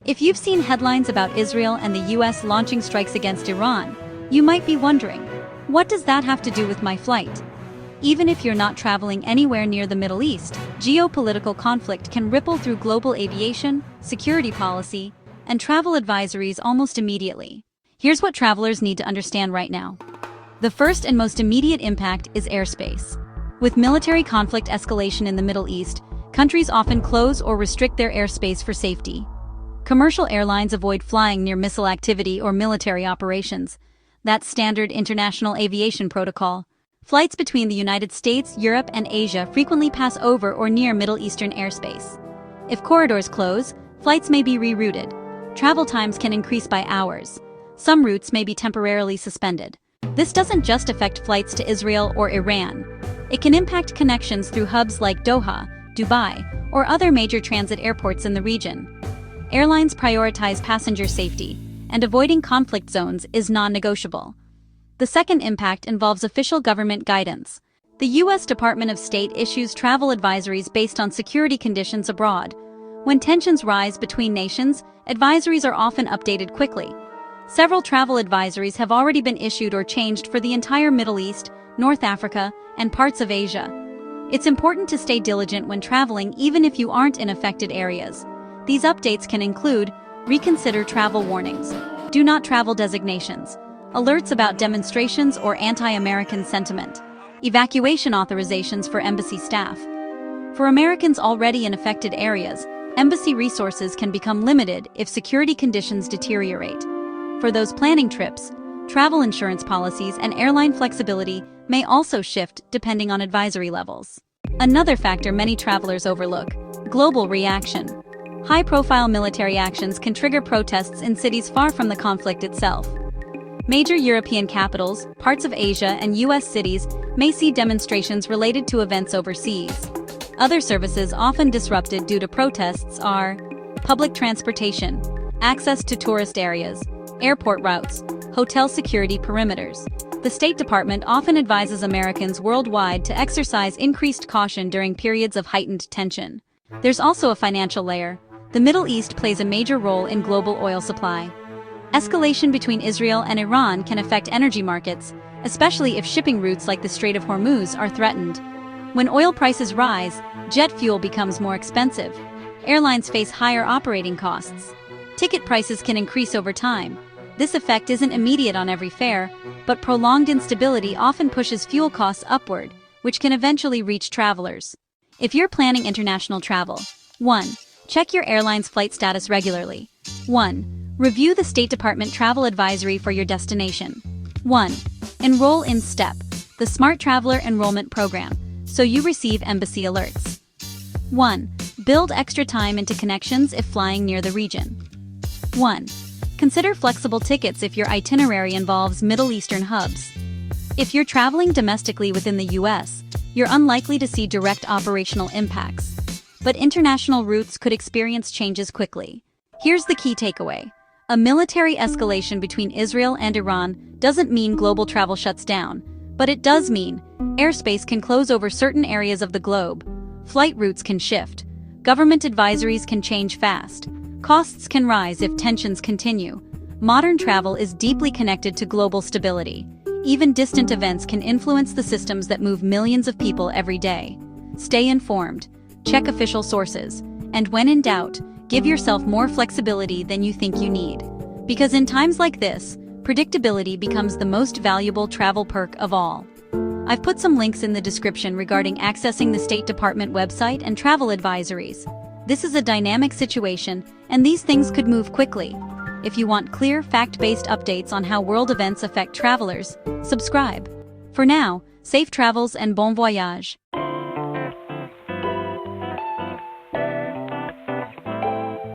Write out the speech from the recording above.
If you've seen headlines about Israel and the US launching strikes against Iran, you might be wondering, what does that have to do with my flight? Even if you're not traveling anywhere near the Middle East, geopolitical conflict can ripple through global aviation, security policy, and travel advisories almost immediately. Here's what travelers need to understand right now. The first and most immediate impact is airspace. With military conflict escalation in the Middle East, countries often close or restrict their airspace for safety. Commercial airlines avoid flying near missile activity or military operations. That's standard international aviation protocol. Flights between the United States, Europe, and Asia frequently pass over or near Middle Eastern airspace. If corridors close, flights may be rerouted. Travel times can increase by hours. Some routes may be temporarily suspended. This doesn't just affect flights to Israel or Iran. It can impact connections through hubs like Doha, Dubai, or other major transit airports in the region. Airlines prioritize passenger safety, and avoiding conflict zones is non-negotiable. The second impact involves official government guidance. The U.S. Department of State issues travel advisories based on security conditions abroad. When tensions rise between nations, advisories are often updated quickly. Several travel advisories have already been issued or changed for the entire Middle East, North Africa, and parts of Asia. It's important to stay diligent when traveling even if you aren't in affected areas. These updates can include reconsider travel warnings, do not travel designations, alerts about demonstrations or anti-American sentiment, evacuation authorizations for embassy staff. For Americans already in affected areas, embassy resources can become limited if security conditions deteriorate. For those planning trips, travel insurance policies and airline flexibility may also shift depending on advisory levels. Another factor many travelers overlook: global reaction. High-profile military actions can trigger protests in cities far from the conflict itself. Major European capitals, parts of Asia, and U.S. cities may see demonstrations related to events overseas. Other services often disrupted due to protests are public transportation, access to tourist areas, airport routes, hotel security perimeters. The State Department often advises Americans worldwide to exercise increased caution during periods of heightened tension. There's also a financial layer. The Middle East plays a major role in global oil supply. Escalation between Israel and Iran can affect energy markets, especially if shipping routes like the Strait of Hormuz are threatened. When oil prices rise, jet fuel becomes more expensive. Airlines face higher operating costs. Ticket prices can increase over time. This effect isn't immediate on every fare, but prolonged instability often pushes fuel costs upward, which can eventually reach travelers. If you're planning international travel, 1. Check your airline's flight status regularly. 1. Review the State Department travel advisory for your destination. 1. Enroll in STEP, the Smart Traveler Enrollment Program, so you receive embassy alerts. 1. Build extra time into connections if flying near the region. 1. Consider flexible tickets if your itinerary involves Middle Eastern hubs. If you're traveling domestically within the U.S., you're unlikely to see direct operational impacts. But international routes could experience changes quickly. Here's the key takeaway. A military escalation between Israel and Iran doesn't mean global travel shuts down, but it does mean airspace can close over certain areas of the globe, flight routes can shift, government advisories can change fast, costs can rise if tensions continue. Modern travel is deeply connected to global stability. Even distant events can influence the systems that move millions of people every day. Stay informed, check official sources, and when in doubt, give yourself more flexibility than you think you need. Because in times like this, predictability becomes the most valuable travel perk of all. I've put some links in the description regarding accessing the State Department website and travel advisories. This is a dynamic situation, and these things could move quickly. If you want clear, fact-based updates on how world events affect travelers, subscribe. For now, safe travels and bon voyage.